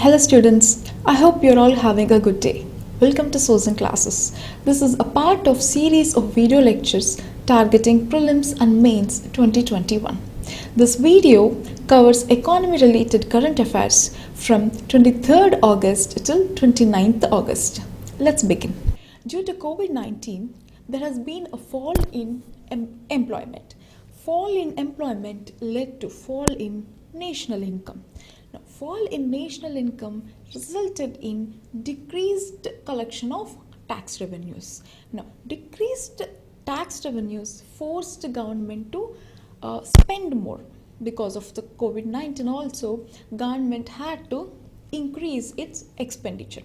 Hello students, I hope you're all having a good day. Welcome to Sourcing Classes. This is a part of series of video lectures targeting prelims and mains 2021. This video covers economy related current affairs from 23rd August till 29th August. Let's begin. Due to COVID-19, there has been a fall in employment. Fall in employment led to fall in national income. Now, fall in national income resulted in decreased collection of tax revenues. Now, decreased tax revenues forced the government to spend more. Because of the COVID-19 also, government had to increase its expenditure.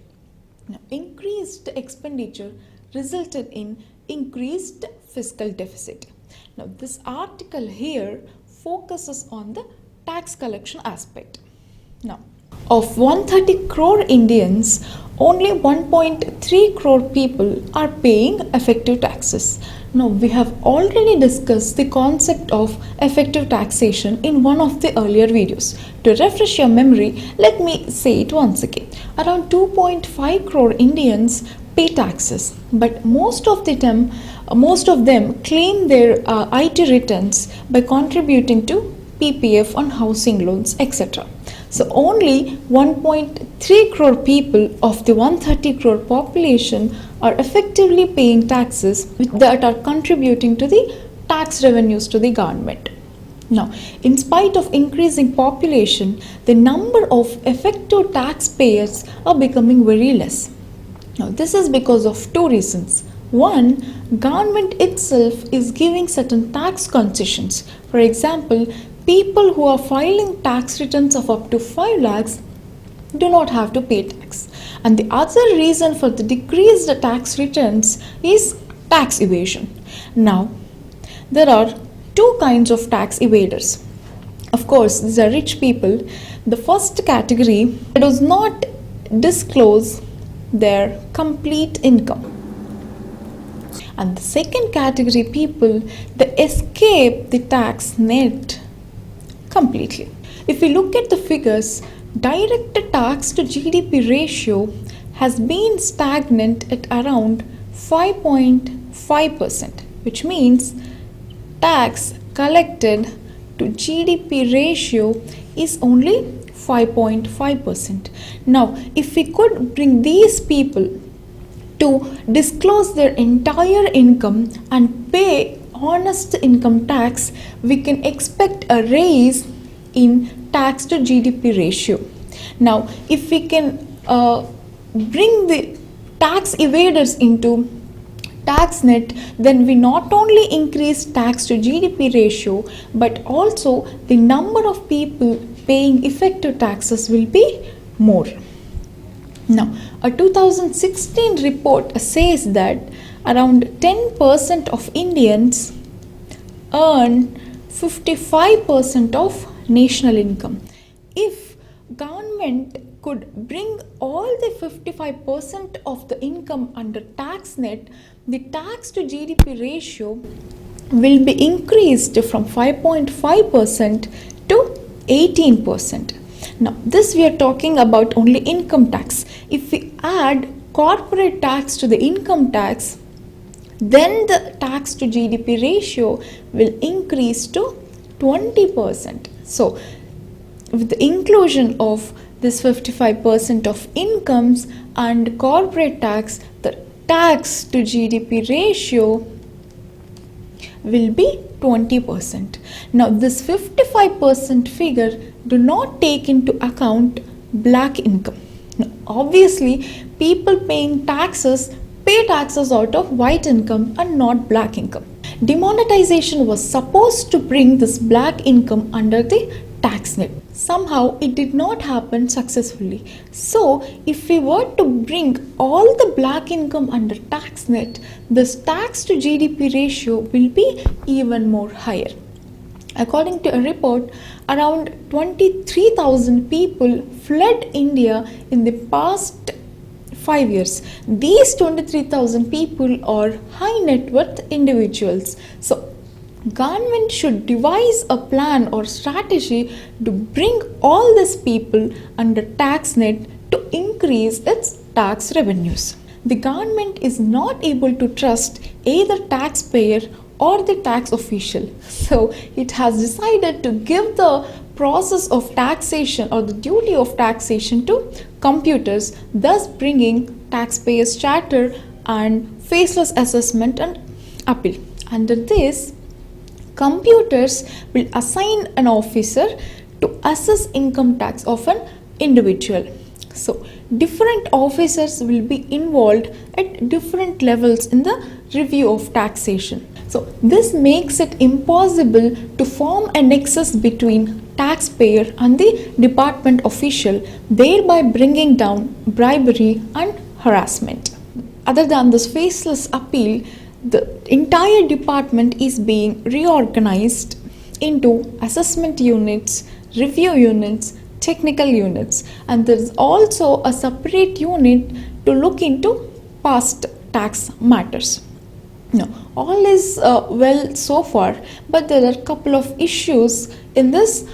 Now, increased expenditure resulted in increased fiscal deficit. Now, this article here focuses on the tax collection aspect. Now, of 130 crore Indians, only 1.3 crore people are paying effective taxes. Now, we have already discussed the concept of effective taxation in one of the earlier videos. To refresh your memory, let me say it once again. Around 2.5 crore Indians pay taxes, but most of them claim their IT returns by contributing to PPF on housing loans, etc. So only 1.3 crore people of the 130 crore population are effectively paying taxes that are contributing to the tax revenues to the government. Now, in spite of increasing population, the number of effective taxpayers are becoming very less. Now, this is because of two reasons. One, government itself is giving certain tax concessions. For example, people who are filing tax returns of up to 5 lakhs do not have to pay tax. And the other reason for the decreased tax returns is tax evasion. Now, there are two kinds of tax evaders. Of course, these are rich people. The first category does not disclose their complete income. And the second category people, they escape the tax net completely. If we look at the figures, direct tax to GDP ratio has been stagnant at around 5.5%, which means tax collected to GDP ratio is only 5.5%. Now, if we could bring these people to disclose their entire income and pay honest income tax, we can expect a raise in tax to GDP ratio. Now, if we can bring the tax evaders into tax net, then we not only increase tax to GDP ratio, but also the number of people paying effective taxes will be more. Now, a 2016 report says that around 10% of Indians earn 55% of national income. If government could bring all the 55% of the income under tax net, the tax to GDP ratio will be increased from 5.5% to 18%. Now, this we are talking about only income tax. If we add corporate tax to the income tax, then the tax to GDP ratio will increase to 20%. So, with the inclusion of this 55% of incomes and corporate tax, the tax to GDP ratio will be 20%. Now, this 55% figure do not take into account black income. Now, obviously, people paying taxes pay taxes out of white income and not black income. Demonetization was supposed to bring this black income under the tax net. Somehow it did not happen successfully. So if we were to bring all the black income under tax net, this tax to GDP ratio will be even more higher. According to a report, around 23,000 people fled India in the past 5 years. These 23,000 people are high net worth individuals. So government should devise a plan or strategy to bring all these people under tax net to increase its tax revenues. The government is not able to trust either taxpayer or the tax official, so it has decided to give the process of taxation or the duty of taxation to computers, thus bringing taxpayers charter and faceless assessment and appeal. Under this, computers will assign an officer to assess income tax of an individual. So different officers will be involved at different levels in the review of taxation. So this makes it impossible to form a nexus between taxpayer and the department official, thereby bringing down bribery and harassment. Other than this faceless appeal, the entire department is being reorganized into assessment units, review units, technical units, and there is also a separate unit to look into past tax matters. Now, all is well so far, but there are a couple of issues in this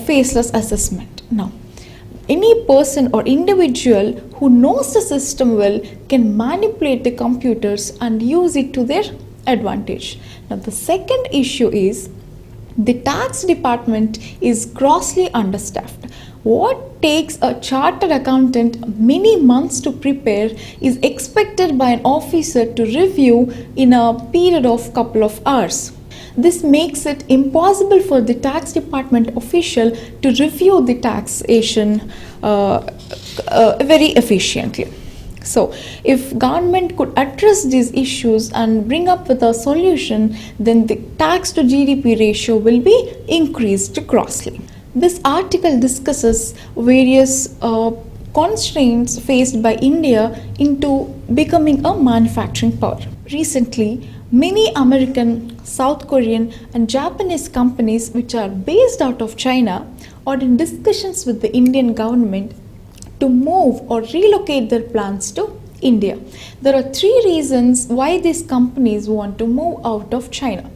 faceless assessment. Now, any person or individual who knows the system well can manipulate the computers and use it to their advantage. Now, the second issue is the tax department is grossly understaffed. What takes a chartered accountant many months to prepare is expected by an officer to review in a period of couple of hours. This makes it impossible for the tax department official to review the taxation very efficiently. So, if government could address these issues and bring up with a solution, then the tax to GDP ratio will be increased grossly. This article discusses various constraints faced by India into becoming a manufacturing power. Recently, many American, South Korean and Japanese companies which are based out of China are in discussions with the Indian government to move or relocate their plants to India. There are three reasons why these companies want to move out of China.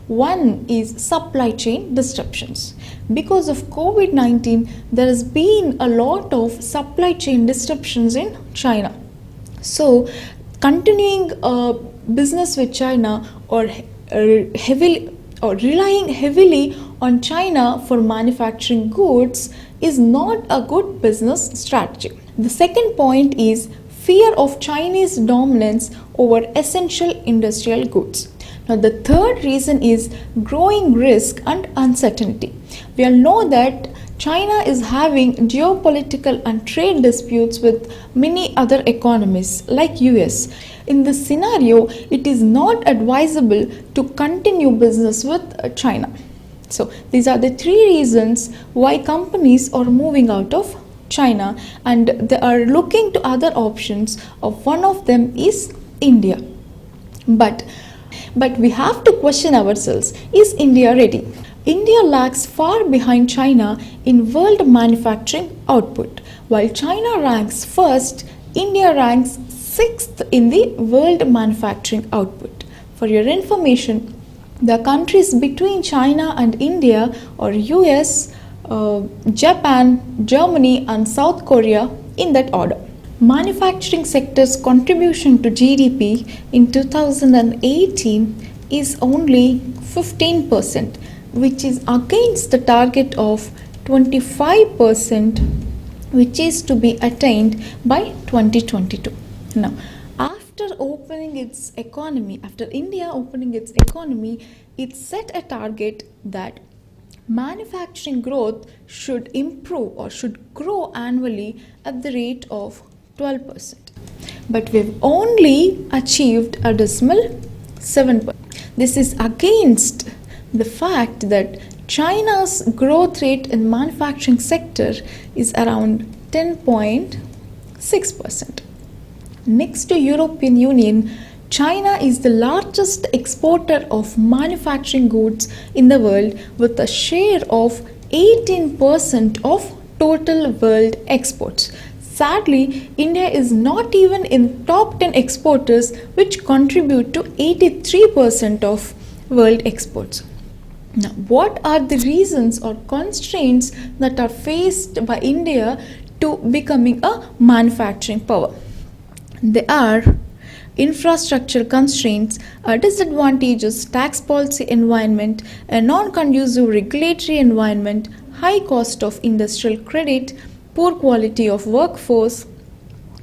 One is supply chain disruptions. Because of COVID-19, there has been a lot of supply chain disruptions in China. So, continuing business with China or relying heavily on China for manufacturing goods is not a good business strategy. The second point is fear of Chinese dominance over essential industrial goods. Now, the third reason is growing risk and uncertainty. We all know that China is having geopolitical and trade disputes with many other economies like US. In this scenario, it is not advisable to continue business with China. So, these are the three reasons why companies are moving out of China and they are looking to other options. One of them is India. But we have to question ourselves, is India ready? India lags far behind China in world manufacturing output. While China ranks first, India ranks 6th in the world manufacturing output. For your information, the countries between China and India are US, Japan, Germany and South Korea in that order. Manufacturing sector's contribution to GDP in 2018 is only 15%, which is against the target of 25%, which is to be attained by 2022. Now, after India opening its economy, it set a target that manufacturing growth should improve or should grow annually at the rate of 12%. But we've only achieved a dismal 7%. This is against the fact that China's growth rate in manufacturing sector is around 10.6%. Next to European Union, China is the largest exporter of manufacturing goods in the world with a share of 18% of total world exports. Sadly, India is not even in top 10 exporters, which contribute to 83% of world exports. Now, what are the reasons or constraints that are faced by India to becoming a manufacturing power? They are infrastructure constraints, disadvantageous tax policy environment, a non-conducive regulatory environment, high cost of industrial credit, poor quality of workforce,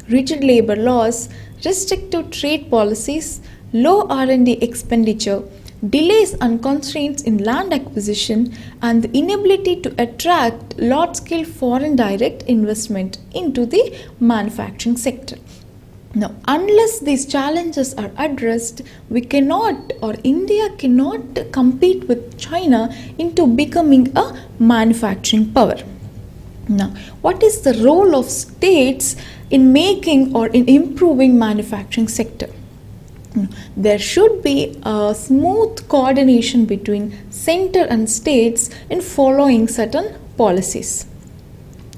rigid labor laws, restrictive trade policies, low R&D expenditure, delays and constraints in land acquisition, and the inability to attract large-scale foreign direct investment into the manufacturing sector. Now, unless these challenges are addressed, we cannot, or India cannot compete with China into becoming a manufacturing power. Now, what is the role of states in making or in improving manufacturing sector? There should be a smooth coordination between center and states in following certain policies.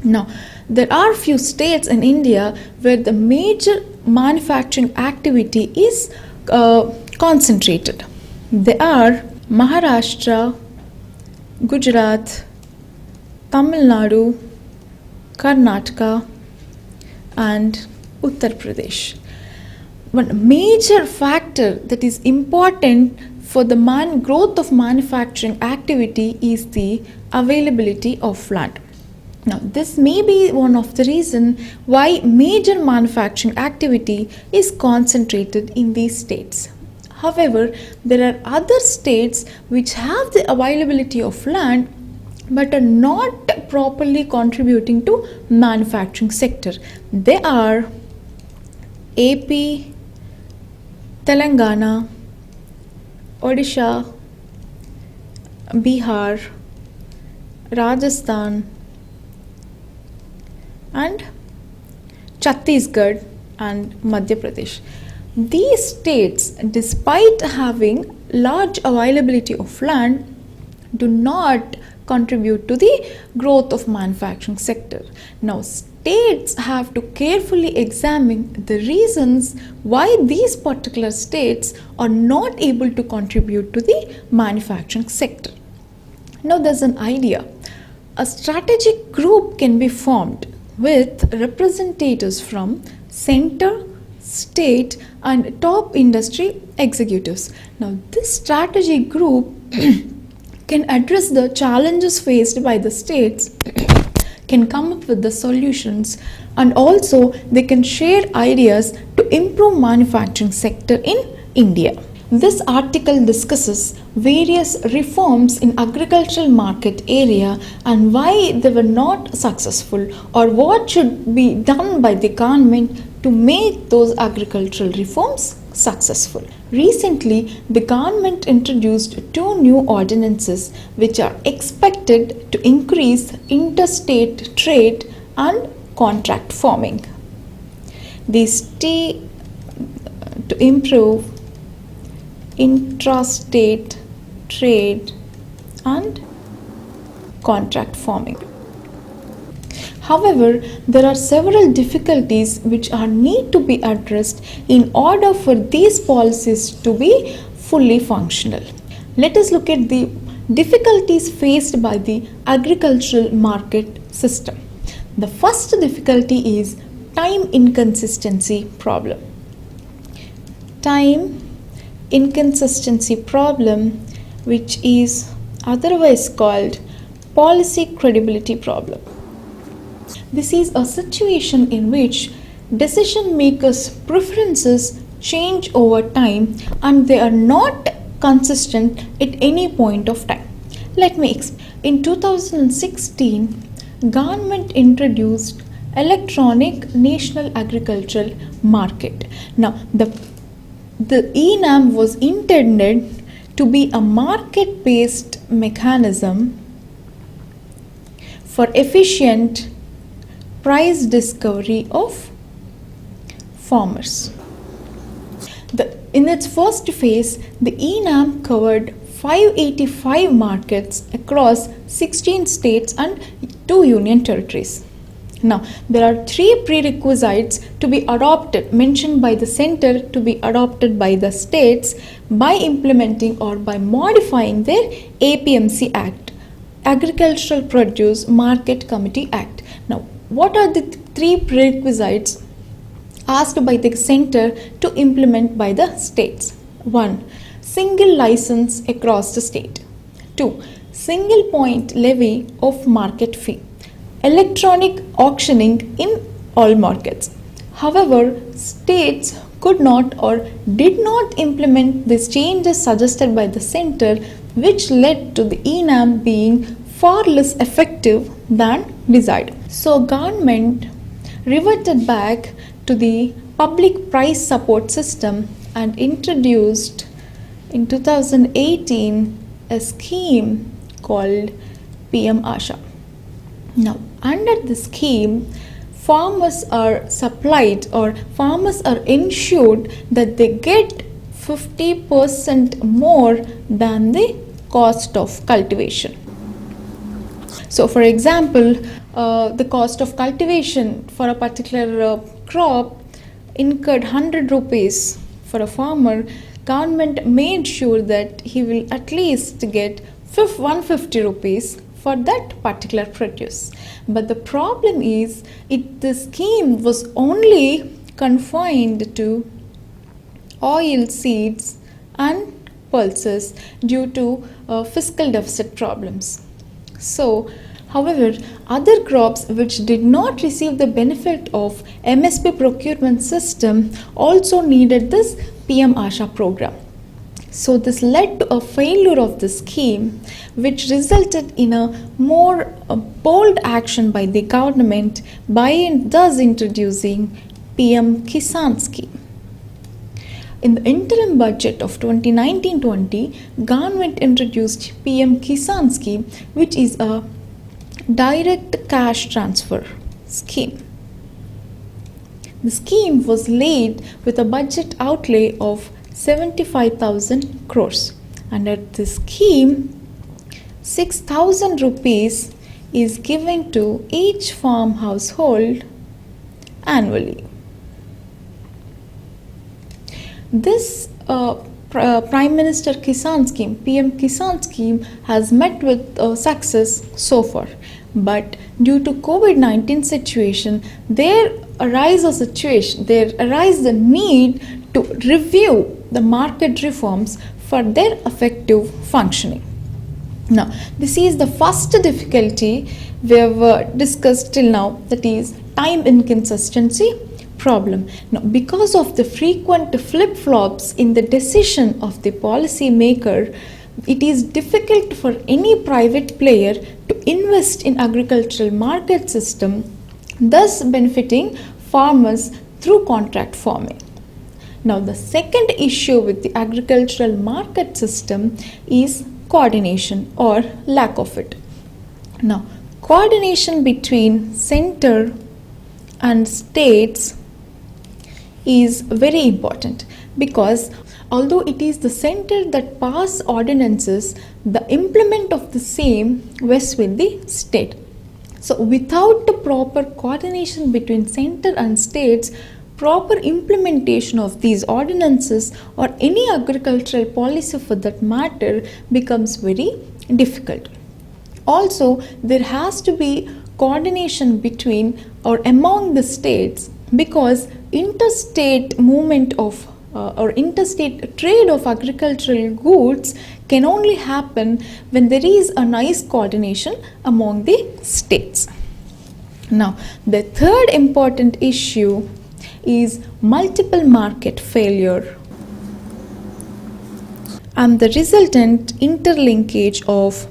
Now, there are few states in India where the major manufacturing activity is concentrated. They are Maharashtra, Gujarat, Tamil Nadu, Karnataka, and Uttar Pradesh. One major factor that is important for the growth of manufacturing activity is the availability of land. Now, this may be one of the reasons why major manufacturing activity is concentrated in these states. However, there are other states which have the availability of land but are not properly contributing to manufacturing sector. They are AP, Telangana, Odisha, Bihar, Rajasthan, and Chhattisgarh and Madhya Pradesh. These states, despite having large availability of land, do not contribute to the growth of manufacturing sector. Now, states have to carefully examine the reasons why these particular states are not able to contribute to the manufacturing sector. Now, there's an idea. A strategic group can be formed with representatives from center, state, and top industry executives. Now, this strategy group can address the challenges faced by the states, can come up with the solutions, and also they can share ideas to improve manufacturing sector in India. This article discusses various reforms in agricultural market area and why they were not successful, or what should be done by the government to make those agricultural reforms successful. Recently, the government introduced 2 new ordinances which are expected to increase interstate trade and contract farming. These to improve intrastate trade and contract farming. However, there are several difficulties which need to be addressed in order for these policies to be fully functional. Let us look at the difficulties faced by the agricultural market system. The first difficulty is time inconsistency problem. Time inconsistency problem, which is otherwise called policy credibility problem. This is a situation in which decision makers' preferences change over time and they are not consistent at any point of time. Let me explain. In 2016, government introduced electronic national agricultural market. Now, the ENAM was intended to be a market-based mechanism for efficient price discovery of farmers. In its first phase, the ENAM covered 585 markets across 16 states and 2 union territories. Now, there are three prerequisites to be adopted, mentioned by the center, to be adopted by the states by implementing or by modifying their APMC Act, Agricultural Produce Market Committee Act. Now, what are the three prerequisites asked by the center to implement by the states? 1. Single license across the state. 2. Single point levy of market fee. Electronic auctioning in all markets. However, states could not or did not implement these changes suggested by the center, which led to the ENAM being far less effective than desired. So government reverted back to the public price support system and introduced in 2018 a scheme called PM Asha. Now, under the scheme, farmers are supplied or farmers are ensured that they get 50% more than the cost of cultivation. So, for example, the cost of cultivation for a particular crop incurred 100 rupees for a farmer. Government made sure that he will at least get 150 rupees for that particular produce. But the problem is the scheme was only confined to oil seeds and pulses due to fiscal deficit problems. So, however, other crops which did not receive the benefit of MSP procurement system also needed this PM Asha program. So this led to a failure of the scheme, which resulted in a more bold action by the government by thus introducing PM Kisan scheme. In the interim budget of 2019-20, government introduced PM Kisan scheme, which is a direct cash transfer scheme. The scheme was laid with a budget outlay of 75,000 crores. Under this scheme, 6,000 rupees is given to each farm household annually. This Prime Minister Kisan scheme, PM Kisan scheme, has met with success so far. But due to COVID-19 situation, there arise the need to review the market reforms for their effective functioning. Now, this is the first difficulty we have discussed till now, that is time inconsistency problem. Now, because of the frequent flip-flops in the decision of the policy maker, it is difficult for any private player to invest in agricultural market system, thus benefiting farmers through contract farming. Now, the second issue with the agricultural market system is coordination or lack of it. Now, coordination between center and states is very important, because although it is the center that pass ordinances, the implement of the same rests with the state. So without the proper coordination between center and states, proper implementation of these ordinances or any agricultural policy for that matter becomes very difficult. Also, there has to be coordination between or among the states, because interstate movement of or interstate trade of agricultural goods can only happen when there is a nice coordination among the states. Now, the third important issue is multiple market failure and the resultant interlinkage of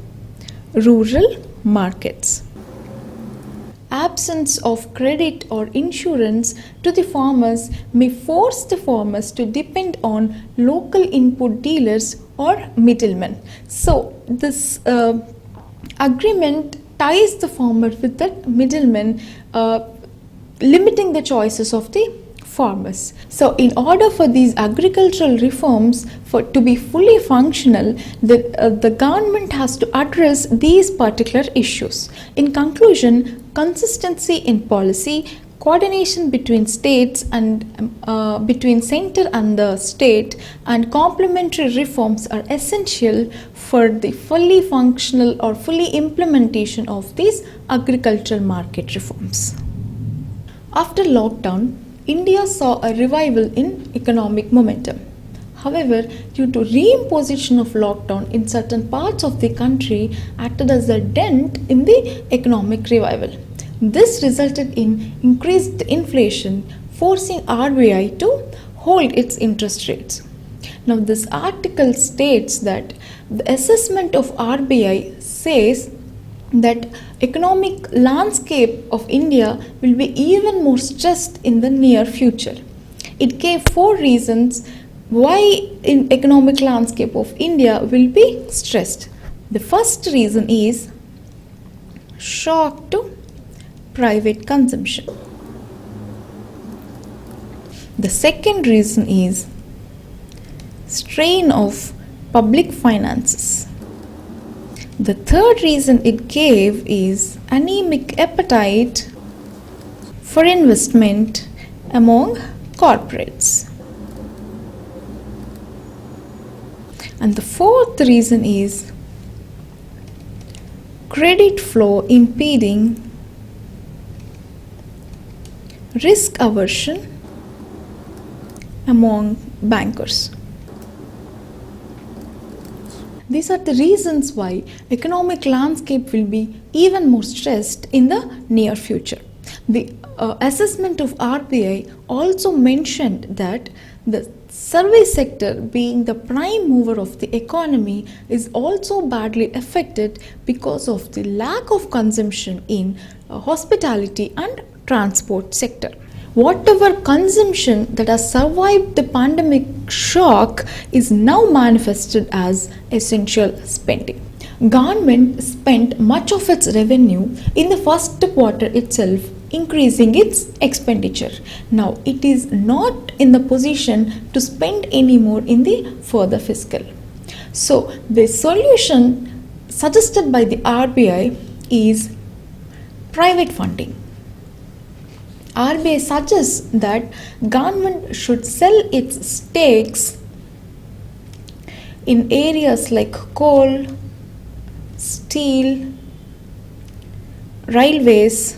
rural markets. Absence of credit or insurance to the farmers may force the farmers to depend on local input dealers or middlemen. So this agreement ties the farmer with that middleman, limiting the choices of the farmers. So in order for these agricultural reforms to be fully functional, the government has to address these particular issues. In conclusion, consistency in policy, coordination between states and between center and the state, and complementary reforms are essential for the fully functional or fully implementation of these agricultural market reforms. After lockdown, India saw a revival in economic momentum. However, due to reimposition of lockdown in certain parts of the country acted as a dent in the economic revival. This resulted in increased inflation, forcing RBI to hold its interest rates. Now, this article states that the assessment of RBI says that economic landscape of India will be even more stressed in the near future. It gave 4 reasons why in economic landscape of India will be stressed. The first reason is shock to private consumption. The second reason is strain of public finances. The third reason it gave is anemic appetite for investment among corporates. And the fourth reason is credit flow impeding risk aversion among bankers. These are the reasons why economic landscape will be even more stressed in the near future. The assessment of RBI also mentioned that the service sector, being the prime mover of the economy, is also badly affected because of the lack of consumption in hospitality and transport sector. Whatever consumption that has survived the pandemic shock is now manifested as essential spending. Government spent much of its revenue in the first quarter itself, increasing its expenditure. Now it is not in the position to spend any more in the further fiscal. So the solution suggested by the RBI is private funding. RBI suggests that government should sell its stakes in areas like coal, steel, railways,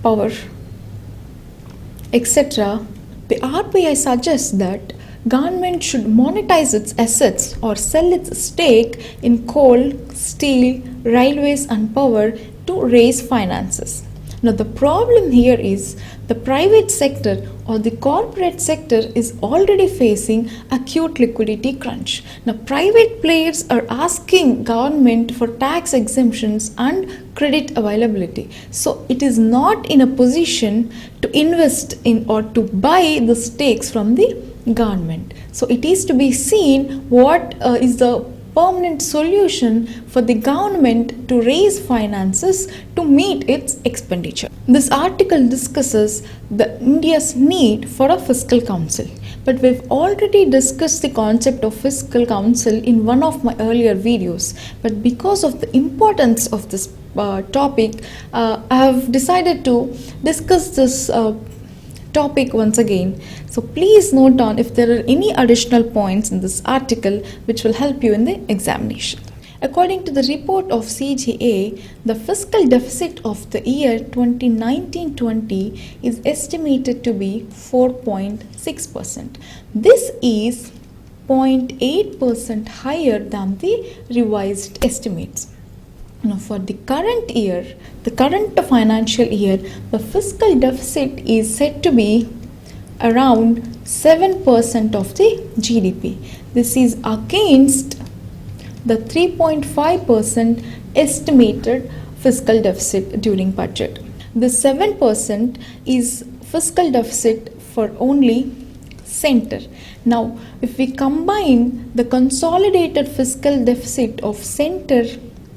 power, etc. The RBI suggests that government should monetize its assets or sell its stake in coal, steel, railways and power to raise finances. Now the problem here is the private sector or the corporate sector is already facing acute liquidity crunch. Now private players are asking government for tax exemptions and credit availability. So it is not in a position to invest in or to buy the stakes from the government. So it is to be seen what is the permanent solution for the government to raise finances to meet its expenditure. This article discusses the India's need for a fiscal council, but we've already discussed the concept of fiscal council in one of my earlier videos. But because of the importance of this topic, I have decided to discuss this topic once again. So please note down if there are any additional points in this article which will help you in the examination. According to the report of CGA, the fiscal deficit of the year 2019-20 is estimated to be 4.6%. This is 0.8% higher than the revised estimates. Now for the current year, the current financial year, the fiscal deficit is said to be around 7% of the GDP. This is against the 3.5% estimated fiscal deficit during budget. The 7% is fiscal deficit for only center. Now if we combine the consolidated fiscal deficit of center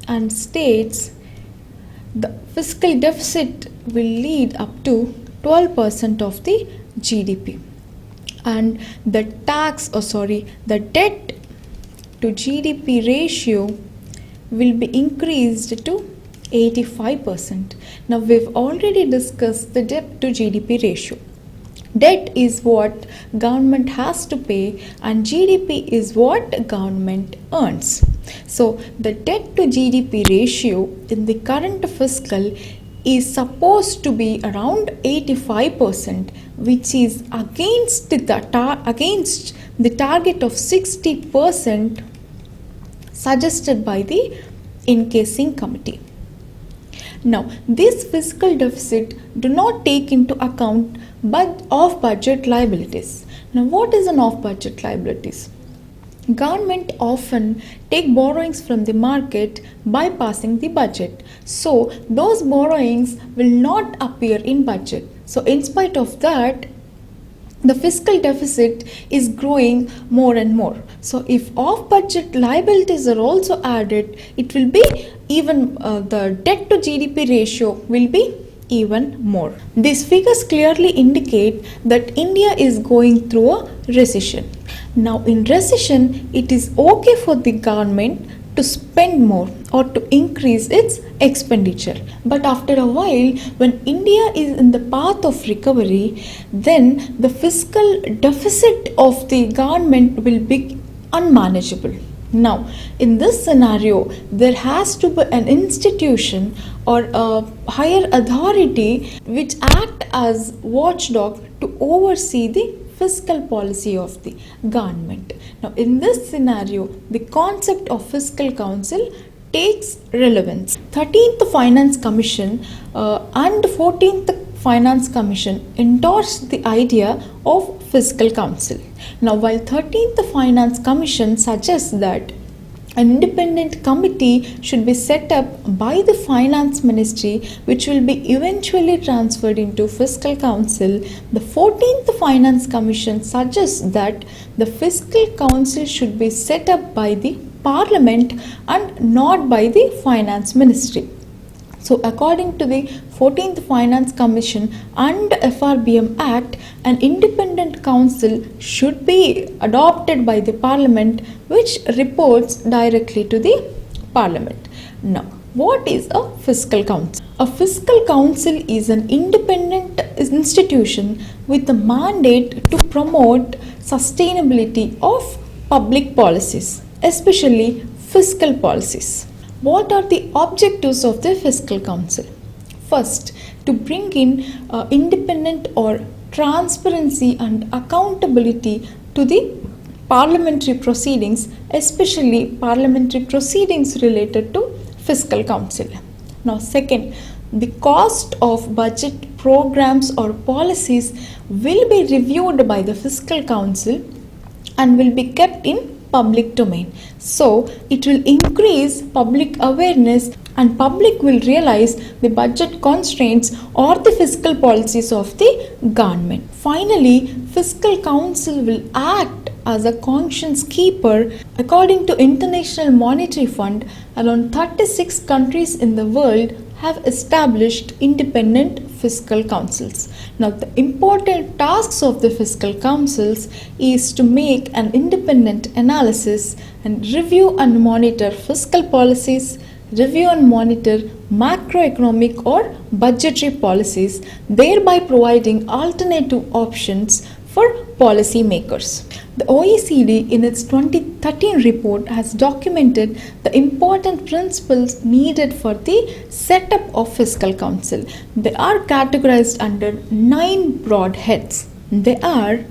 and states, the fiscal deficit will lead up to 12% of the GDP, and the the debt to GDP ratio will be increased to 85%. Now we've already discussed the debt to GDP ratio. Debt is what government has to pay and GDP is what government earns. So the debt to GDP ratio in the current fiscal is supposed to be around 85%, which is against the target of 60% suggested by the encasing committee. Now, this fiscal deficit do not take into account off-budget liabilities. Now, what is an off-budget liabilities? Government often take borrowings from the market bypassing the budget. So, those borrowings will not appear in budget. So, in spite of that, the fiscal deficit is growing more and more. So if off-budget liabilities are also added, it will be even the debt to GDP ratio will be even more. These figures clearly indicate that India is going through a recession. Now in recession, it is okay for the government to spend more or to increase its expenditure. But after a while, when India is in the path of recovery, then the fiscal deficit of the government will be unmanageable. Now, in this scenario, there has to be an institution or a higher authority which act as watchdog to oversee the fiscal policy of the government. Now, in this scenario, the concept of fiscal council takes relevance. 13th Finance Commission and 14th Finance Commission endorsed the idea of fiscal council. Now, while 13th Finance Commission suggests that an independent committee should be set up by the finance ministry, which will be eventually transferred into fiscal council, the 14th Finance Commission suggests that the fiscal council should be set up by the parliament and not by the finance ministry. So according to the 14th Finance Commission and FRBM Act, an independent council should be adopted by the Parliament, which reports directly to the Parliament. Now, what is a fiscal council? A fiscal council is an independent institution with a mandate to promote sustainability of public policies, especially fiscal policies. What are the objectives of the fiscal council? First, to bring in independent or transparency and accountability to the parliamentary proceedings, especially parliamentary proceedings related to fiscal council. Now, second, the cost of budget programs or policies will be reviewed by the fiscal council and will be kept in public domain. So it will increase public awareness and public will realize the budget constraints or the fiscal policies of the government. Finally, fiscal council will act as a conscience keeper. According to International Monetary Fund, around 36 countries in the world have established independent fiscal councils. Now, the important tasks of the fiscal councils is to make an independent analysis and review and monitor fiscal policies, review and monitor macroeconomic or budgetary policies, thereby providing alternative options for policymakers. The OECD in its 2013 report has documented the important principles needed for the setup of fiscal council. They are categorized under 9 broad heads. They are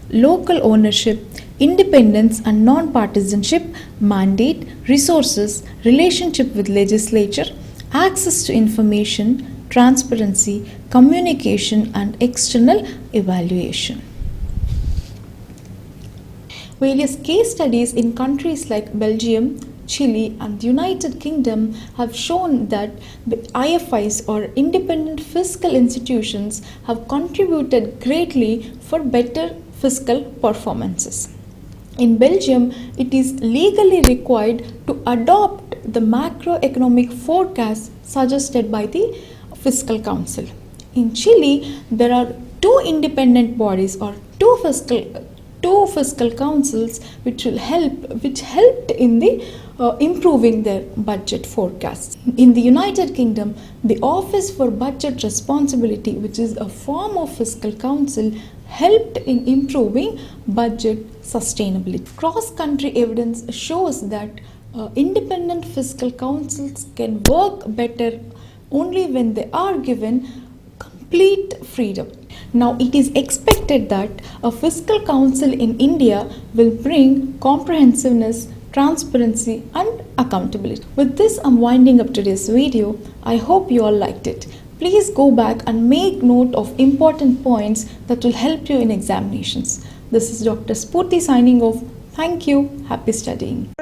local ownership, independence and non-partisanship, mandate, resources, relationship with legislature, access to information, transparency, communication and external evaluation. Various case studies in countries like Belgium, Chile and the United Kingdom have shown that the IFIs or independent fiscal institutions have contributed greatly for better fiscal performances. In Belgium, it is legally required to adopt the macroeconomic forecast suggested by the Fiscal Council. In Chile, there are two independent bodies or two fiscal councils which helped in the improving their budget forecasts. In the United Kingdom, the Office for Budget Responsibility, which is a form of fiscal council, helped in improving budget sustainability. Cross-country evidence shows that independent fiscal councils can work better only when they are given complete freedom. Now, it is expected that a fiscal council in India will bring comprehensiveness, transparency, and accountability. With this, I'm winding up today's video. I hope you all liked it. Please go back and make note of important points that will help you in examinations. This is Dr. Spurti signing off. Thank you. Happy studying.